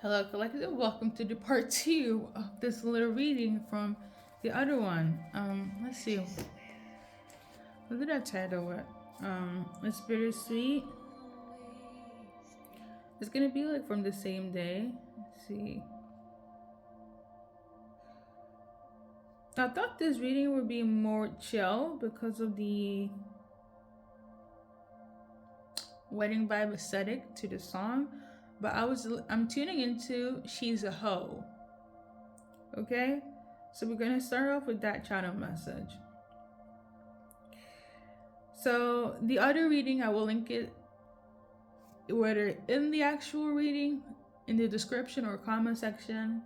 Hello, collective. Welcome to the part two of this little reading from the other one. Let's see. What did I title it? It's bittersweet. It's gonna be like from the same day. Let's see. I thought this reading would be more chill because of the wedding vibe aesthetic to the song, but I'm tuning into "She's a Hoe." Okay, so we're gonna start off with that channel message. So the other reading, I will link it whether in the actual reading, in the description or comment section.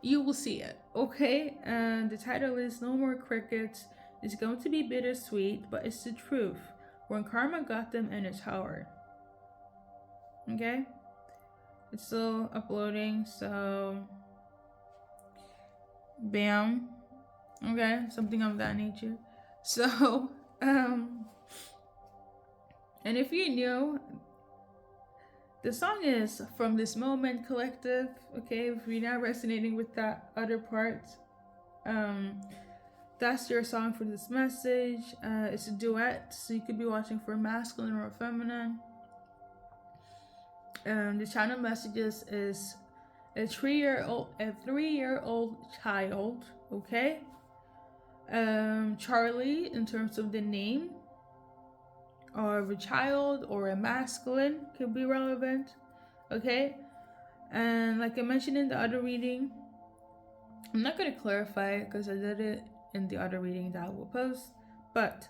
You will see it, okay? And the title is No More Crickets. It's going to be bittersweet, but it's the truth. When karma got them in its tower. Okay? It's still uploading, so bam. Okay, something of that nature. So, and if you're new, the song is From This Moment Collective. Okay, if you're not resonating with that other part, that's your song for this message. It's a duet, so you could be watching for masculine or feminine. The channel messages is a 3-year-old child. Okay. Charlie in terms of the name, or a child or a masculine could be relevant. Okay. And like I mentioned in the other reading, I'm not going to clarify it because I did it in the other reading that I will post. But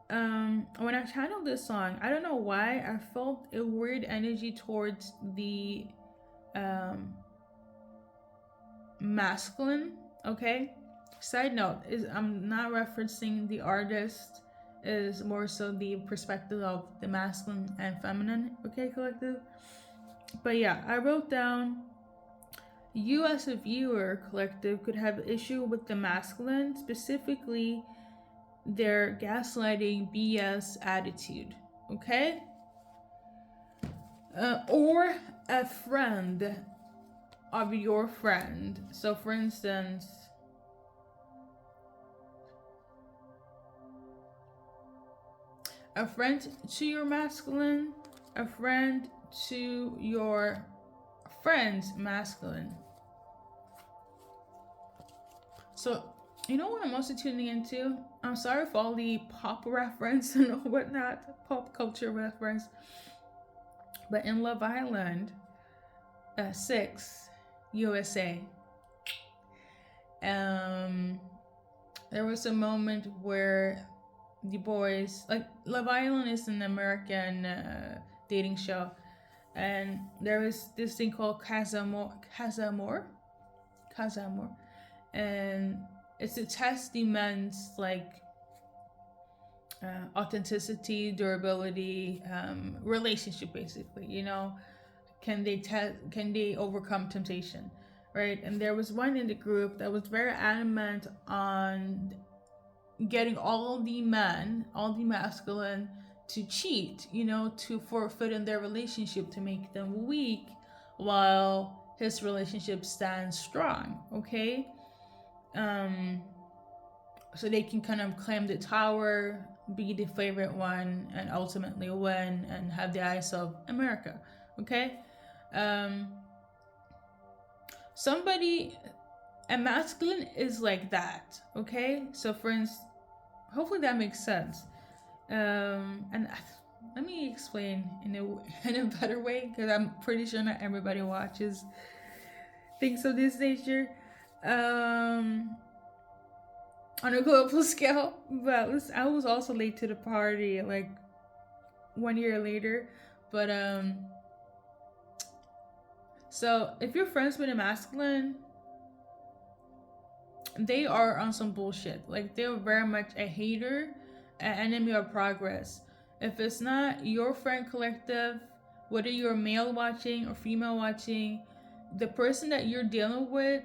when I channeled this song, I don't know why I felt a weird energy towards the masculine. Okay. Side note is I'm not referencing the artist, is more so the perspective of the masculine and feminine. Okay, collective. But yeah, I wrote down, you as a viewer, collective, could have issue with the masculine, specifically their gaslighting BS attitude. Okay. Or a friend of your friend. So for instance, a friend to your masculine, a friend to your friend's masculine. So, you know what I'm also tuning into? I'm sorry for all the pop reference and whatnot, pop culture reference. But in Love Island 6, USA, there was a moment where the boys, like, Love Island is an American dating show, and there was this thing called Casamore, and it's to test the men's like authenticity, durability, relationship, basically. You know, can they overcome temptation, right? And there was one in the group that was very adamant on getting all the masculine to cheat, you know, to forfeit in their relationship, to make them weak while his relationship stands strong. Okay. So they can kind of claim the tower, be the favorite one, and ultimately win and have the eyes of America. Okay. Somebody, a masculine is like that. Okay. So for instance, hopefully that makes sense. And let me explain in a better way, because I'm pretty sure not everybody watches things of this nature on a global scale. But I was also late to the party, like 1 year later. But so if you're friends with a masculine, they are on some bullshit. Like, they're very much a hater, an enemy of progress. If it's not your friend, collective, whether you're male watching or female watching, the person that you're dealing with,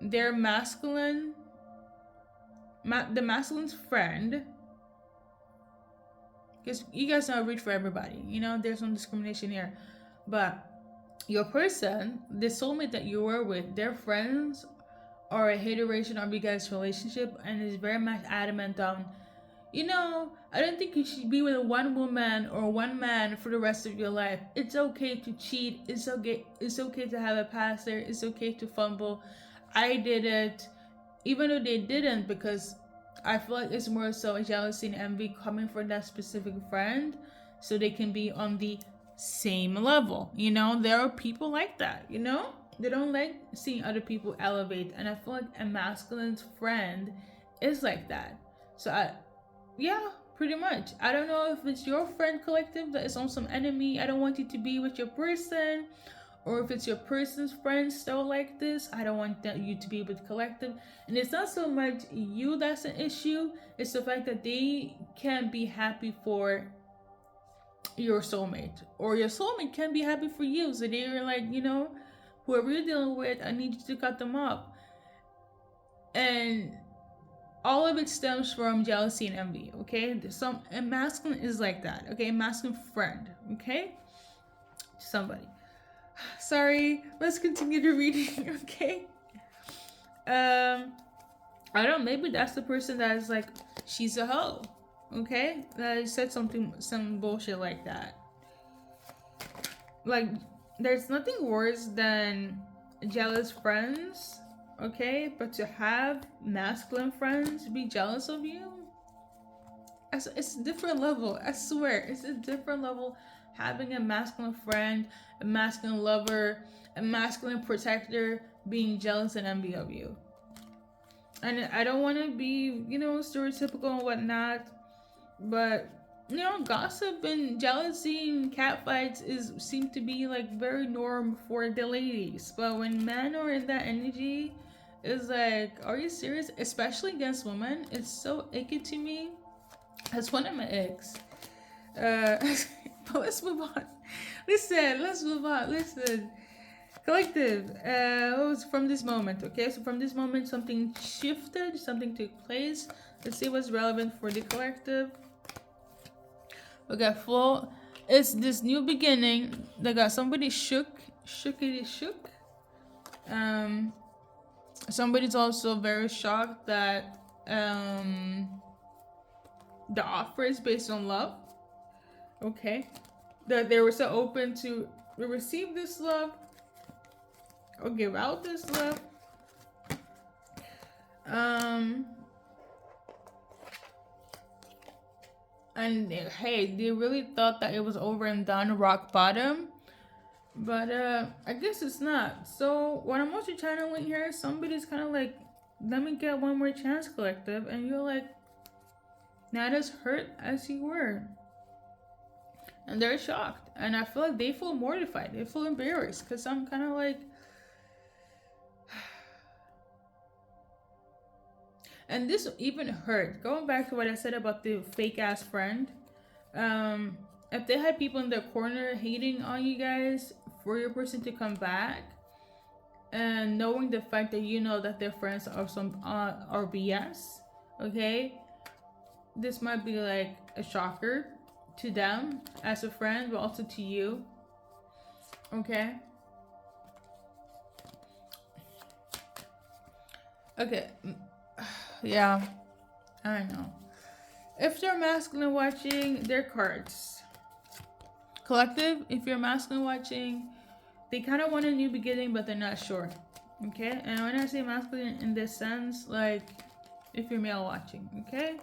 they're masculine, the masculine's friend, because you guys know I read for everybody, you know, there's no discrimination here, but your person, the soulmate that you were with, their friends are a hateration of you guys' relationship and is very much adamant on, I don't think you should be with one woman or one man for the rest of your life. It's okay to cheat. It's okay to have a past there. It's okay to fumble. I did it, even though they didn't, because I feel like it's more so jealousy and envy coming from that specific friend, so they can be on the same level. There are people like that. They don't like seeing other people elevate, and I feel like a masculine friend is like that. So yeah, pretty much. I don't know if it's your friend collective that is on some enemy. I don't want you to be with your person, or if it's your person's friends still like this. I don't want you to be with collective. And it's not so much you that's an issue. It's the fact that they can't be happy for your soulmate, or your soulmate can't be happy for you. So they're like, whoever you're dealing with, I need you to cut them off. And all of it stems from jealousy and envy. Okay, a masculine is like that. Okay, a masculine friend. Okay, somebody. Sorry, let's continue the reading. Okay. I don't know, maybe that's the person that is like, she's a hoe. Okay, that said some bullshit like that. Like, there's nothing worse than jealous friends. Okay, but to have masculine friends be jealous of you, it's a different level. I swear, it's a different level. Having a masculine friend, a masculine lover, a masculine protector being jealous and envy of you. And I don't want to be, stereotypical and whatnot, but gossip and jealousy and catfights seem to be like very norm for the ladies. But when men are in that energy, it's like, are you serious? Especially against women, it's so icky to me. That's one of my icks. But let's move on. Let's move on. Listen. Collective, what was from this moment? Okay, so from this moment, something shifted, something took place. Let's see what's relevant for the collective. Okay, full. It's this new beginning. They got somebody shook. Somebody's also very shocked that the offer is based on love. Okay, that they were so open to receive this love or give out this love. And they really thought that it was over and done, rock bottom. But I guess it's not. So what I'm also channeling here, somebody's kind of like, let me get one more chance, collective. And you're like, not as hurt as you were. And they're shocked. And I feel like they feel mortified. They feel embarrassed. Because I'm kind of like, and this even hurt. Going back to what I said about the fake ass friend. If they had people in their corner hating on you guys for your person to come back, and knowing the fact that that their friends are BS, okay, this might be like a shocker to them as a friend, but also to you. Okay. Okay. Yeah, I know. If they're masculine watching, their cards. Collective, if you're masculine watching, they kind of want a new beginning, but they're not sure. Okay? And when I say masculine in this sense, like, if you're male watching, okay?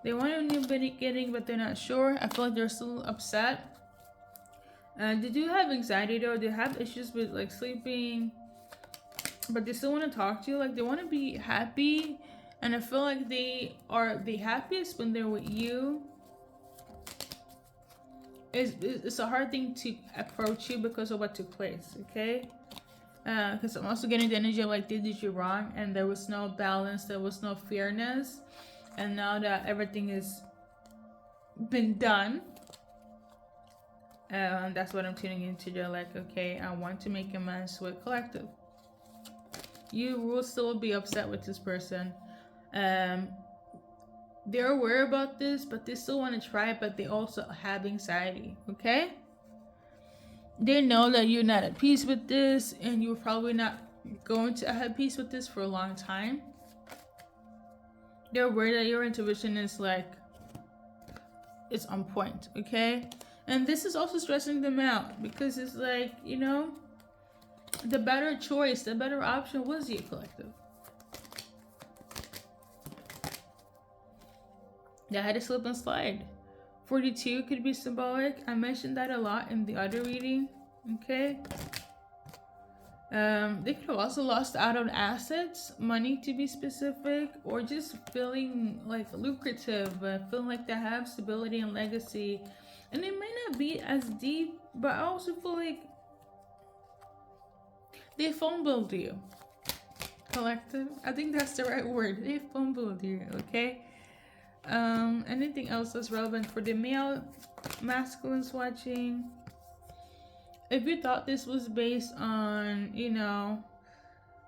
They want a new beginning, but they're not sure. I feel like they're still upset. They do have anxiety, though. They have issues with, like, sleeping. But they still want to talk to you. Like, they want to be happy. And I feel like they are the happiest when they're with you. It's a hard thing to approach you because of what took place, okay? Because I'm also getting the energy of like, they did you wrong. And there was no balance. There was no fairness. And now that everything has been done, that's what I'm tuning into. They're like, okay, I want to make amends with collective. You will still be upset with this person. They're aware about this, but they still want to try, but they also have anxiety, okay? They know that you're not at peace with this, and you're probably not going to have peace with this for a long time. They're aware that your intuition is like, it's on point, okay? And this is also stressing them out because it's like, you know, the better choice, the better option was you, collective. That had to slip and slide. 42 could be symbolic. I mentioned that a lot in the other reading, okay? They could have also lost out on assets, money to be specific, or just feeling like lucrative, feeling like they have stability and legacy. And it may not be as deep, but I also feel like they fumbled you, collective. I think that's the right word. They fumbled you, okay? Anything else that's relevant for the male masculines watching? If you thought this was based on, you know,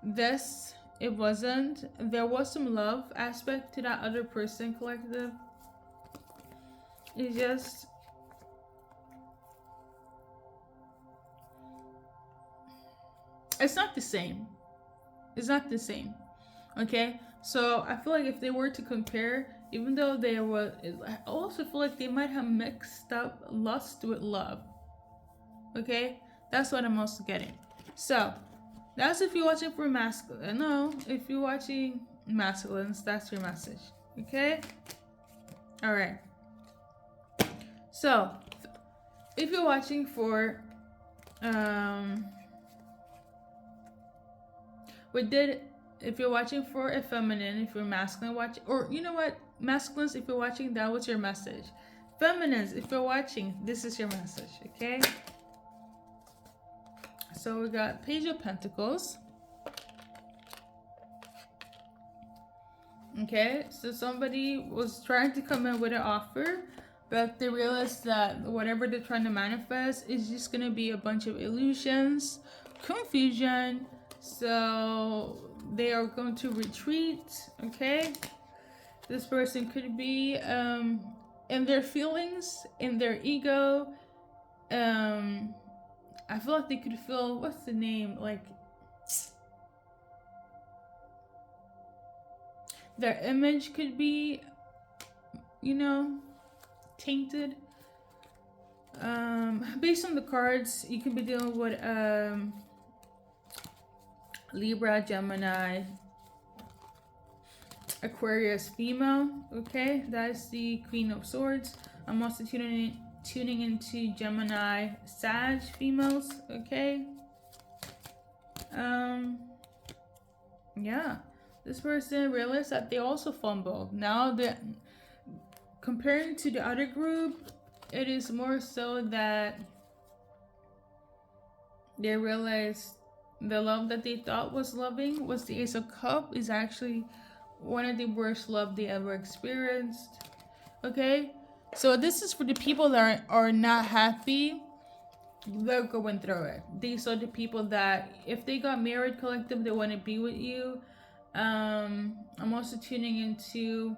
this, it wasn't. There was some love aspect to that other person, collective. It's just, it's not the same. It's not the same. Okay? So I feel like if they were to compare, even though they were, I also feel like they might have mixed up lust with love. Okay? That's what I'm also getting. So, that's if you're watching for masculine. No, if you're watching masculines, that's your message. Okay? Alright. So, if you're watching for, if you're watching for a feminine, if you're masculine watching, or you know what, masculines, if you're watching, that was your message. Feminines, if you're watching, this is your message, okay? So we got Page of Pentacles. Okay, so somebody was trying to come in with an offer, but they realized that whatever they're trying to manifest is just gonna be a bunch of illusions, confusion. So they are going to retreat, okay? This person could be in their feelings, in their ego. I feel like they could feel, what's the name? Like, their image could be, you know, tainted. Based on the cards, you could be dealing with Libra, Gemini, Aquarius female, okay? That's the Queen of Swords. I'm also tuning into Gemini, Sag females, okay? Yeah. This person realized that they also fumbled. Now that comparing to the other group, it is more so that they realized the love that they thought was loving was the Ace of Cups is actually one of the worst love they ever experienced. Okay? So this is for the people that are not happy. They're going through it. These are the people that if they got married, collective, they want to be with you. I'm also tuning into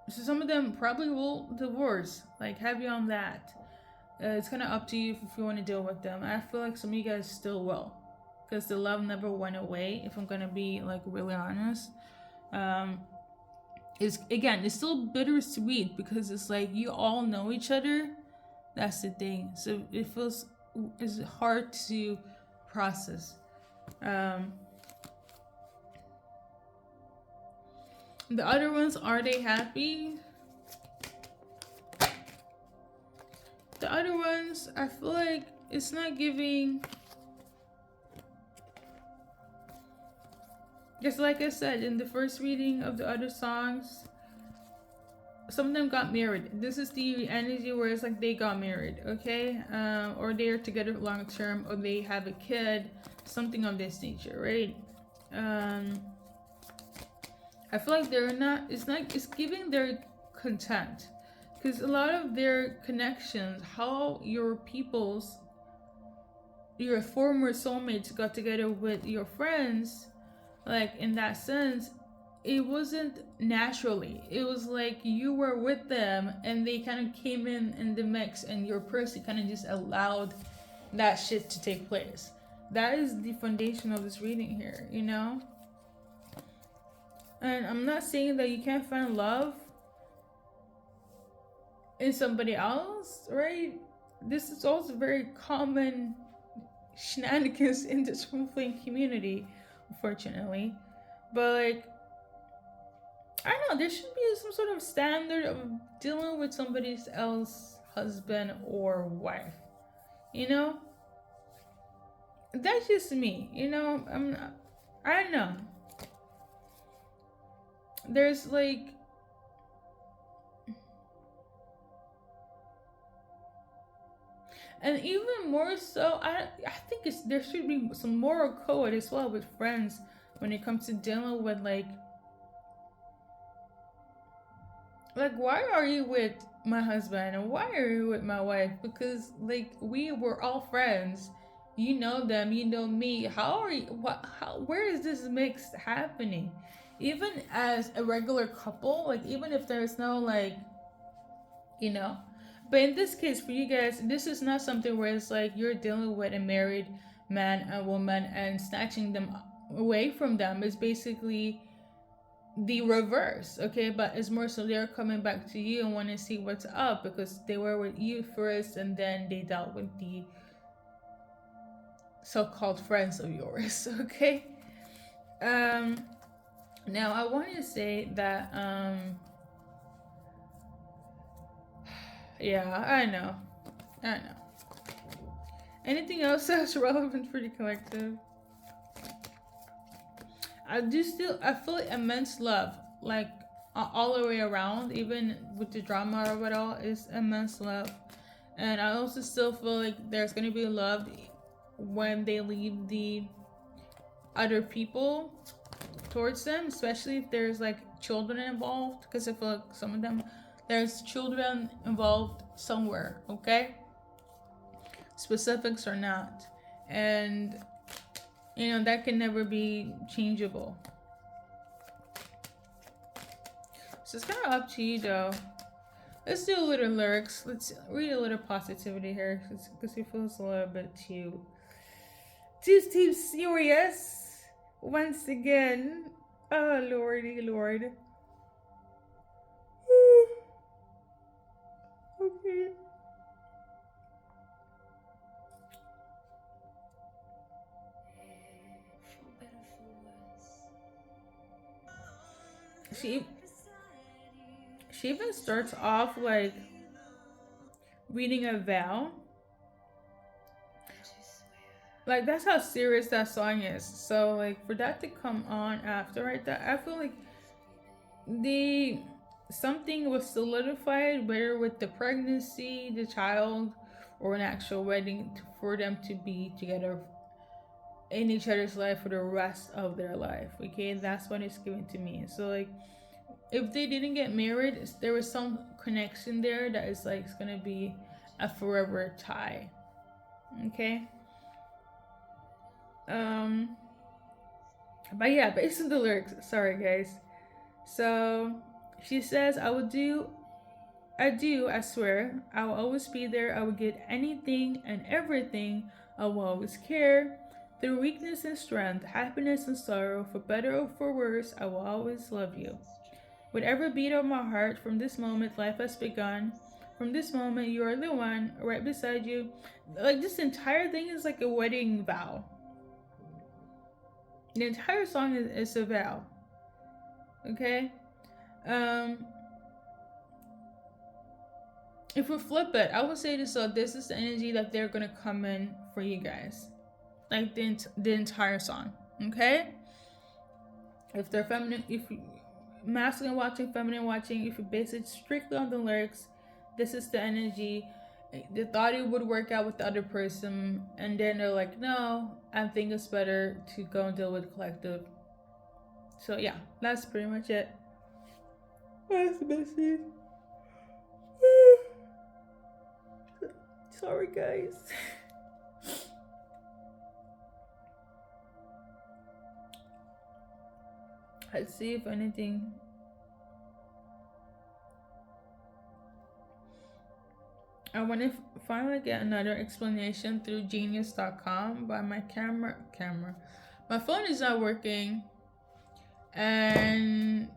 so some of them probably will divorce, like heavy on that. It's kind of up to you if you want to deal with them. I feel like some of you guys still will, because the love never went away, if I'm gonna be like really honest. It's still bittersweet because it's like you all know each other. That's the thing. So it feels, it's hard to process. The other ones, are they happy? The other ones, I feel like it's not giving. Just like I said in the first reading of the other songs, some of them got married. This is the energy where it's like they got married, okay? Or they're together long term, or they have a kid, something of this nature, right? I feel like they're not, it's giving their content. Because a lot of their connections, how your former soulmates got together with your friends, like in that sense, it wasn't naturally. It was like you were with them and they kind of came in the mix, and your person kind of just allowed that shit to take place. That is the foundation of this reading here, you know? And I'm not saying that you can't find love in somebody else, right? This is also very common shenanigans in this twin community, unfortunately. But like, I don't know, there should be some sort of standard of dealing with somebody else's husband or wife. You know? That's just me. You know, I'm not, I don't know. There's like, and even more so, I think there should be some moral code as well with friends when it comes to dealing with like why are you with my husband and why are you with my wife? Because like we were all friends. You know them, you know me. How are you? What? How? Where is this mix happening? Even as a regular couple, like even if there's no like, you know. But in this case, for you guys, this is not something where it's like you're dealing with a married man and woman and snatching them away from them. It's basically the reverse, okay? But it's more so they're coming back to you and want to see what's up because they were with you first and then they dealt with the so-called friends of yours, okay? Now I want to say that yeah, I know. Anything else that's relevant for the collective? I feel immense love, like all the way around, even with the drama of it all, is immense love. And I also still feel like there's gonna be love when they leave the other people towards them, especially if there's like children involved, because I feel like some of them, there's children involved somewhere, okay? Specifics or not. And you know, that can never be changeable. So it's kind of up to you though. Let's do a little lyrics. Let's read a little positivity here because it feels a little bit too serious once again. Oh lordy lord. Okay. She even starts off like reading a vow. Like that's how serious that song is. So like for that to come on after right that I feel like the something was solidified, whether with the pregnancy, the child, or an actual wedding for them to be together in each other's life for the rest of their life. Okay, that's what it's given to me. So like if they didn't get married, there was some connection there that is like it's gonna be a forever tie. Okay. But yeah, based on the lyrics, sorry guys. So she says, I do, I swear, I will always be there. I will get anything and everything. I will always care. Through weakness and strength, happiness and sorrow, for better or for worse, I will always love you. With every beat of my heart, from this moment, life has begun. From this moment, you are the one right beside you. Like, this entire thing is like a wedding vow. The entire song is a vow. Okay? If we flip it, I would say this, so this is the energy that they're gonna come in for you guys. Like the entire song. Okay? If they're feminine, if masculine watching, feminine watching, if you base it strictly on the lyrics, this is the energy. They thought it would work out with the other person, and then they're like, no, I think it's better to go and deal with collective. So yeah, that's pretty much it. That's messy. Sorry guys. Let's see if anything. I want to finally get another explanation through genius.com, but my my phone is not working, and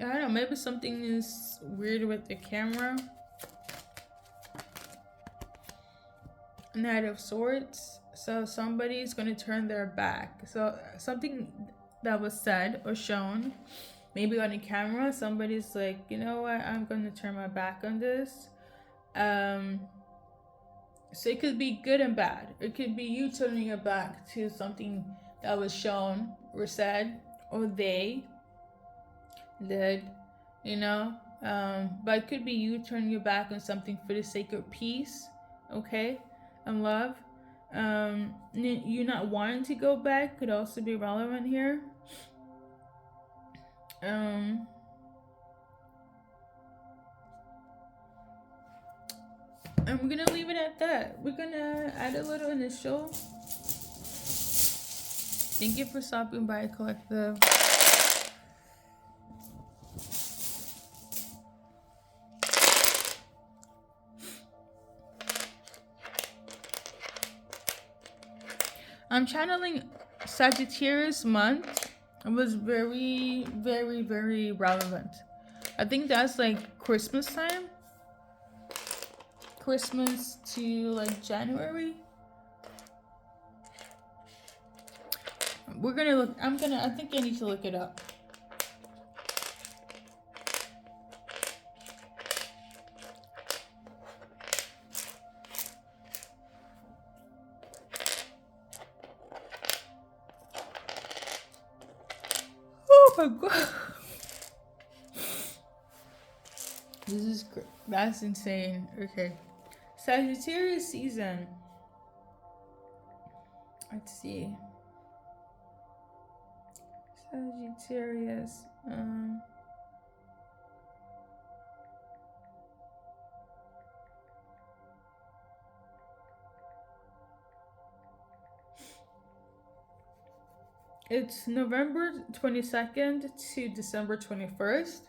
I don't know, maybe something is weird with the camera. Knight of Swords. So somebody's going to turn their back. So something that was said or shown, maybe on the camera, somebody's like, you know what, I'm going to turn my back on this. So it could be good and bad. It could be you turning your back to something that was shown or said, or they did, you know. But it could be you turning your back on something for the sake of peace, okay, and love. You not wanting to go back could also be relevant here. And we're gonna leave it at that. We're gonna add a little initial. Thank you for stopping by, Collective. I'm channeling Sagittarius month. It was very, very, very relevant. I think that's like Christmas time. Christmas to like January. We're gonna look. I think I need to look it up. Oh my god. This is great. That's insane. Okay. Sagittarius season. Let's see. Sagittarius. It's November 22nd to December 21st.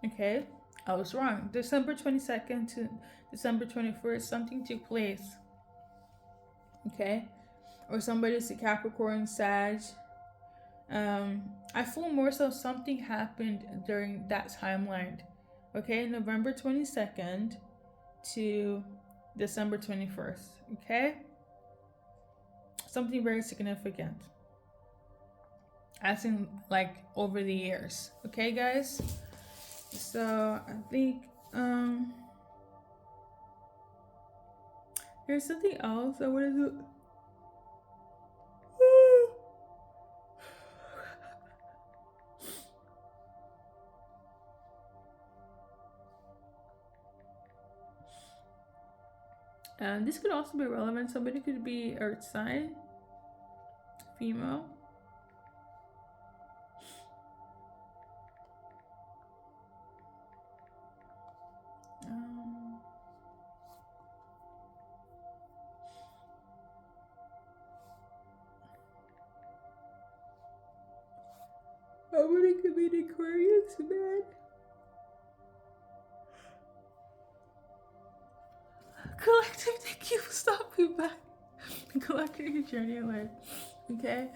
Okay. I was wrong. December 22nd to December 21st, something took place. Okay? Or somebody's a Capricorn, Sag. I feel more so something happened during that timeline. Okay? November 22nd to December 21st. Okay? Something very significant. As in, like, over the years. Okay, guys? So I think there's something else I want to do. And this could also be relevant. Somebody could be Earth sign, female. Somebody could be an Aquarius, man. Collective, thank you for stopping by. Collective, your journey in life. Okay?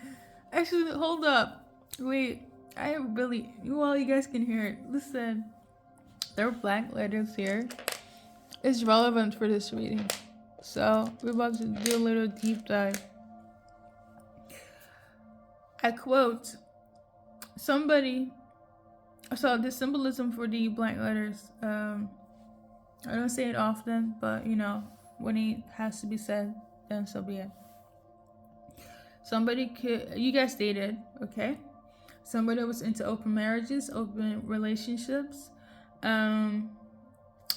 Actually, hold up. Wait, I really, well, you guys can hear it. Listen, there are black letters here. It's relevant for this reading. So, we're about to do a little deep dive. I quote, somebody, so the symbolism for the black letters, I don't say it often, but you know, when it has to be said, then so be it. Somebody could, you guys dated, okay? Somebody was into open marriages, open relationships.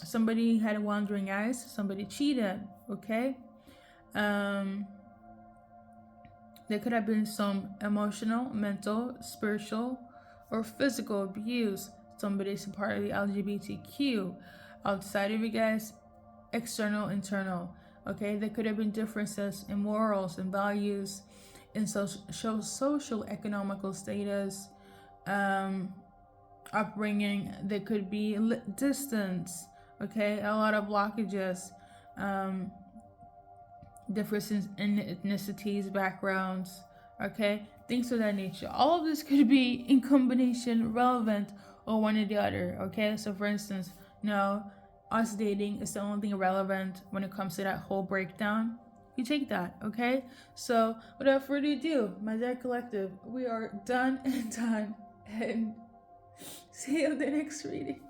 Somebody had wandering eyes. Somebody cheated, okay? There could have been some emotional, mental, spiritual, or physical abuse. Somebody's a part of the LGBTQ. Outside of you guys, external, internal. Okay, there could have been differences in morals and values, in social economical status, upbringing. There could be distance, okay, a lot of blockages, differences in ethnicities, backgrounds, okay, things of that nature. All of this could be in combination relevant or one or the other, okay. So for instance, no, us dating is the only thing relevant when it comes to that whole breakdown. You take that, okay. So without further ado, my Dad Collective, we are done and done, and see you in the next reading.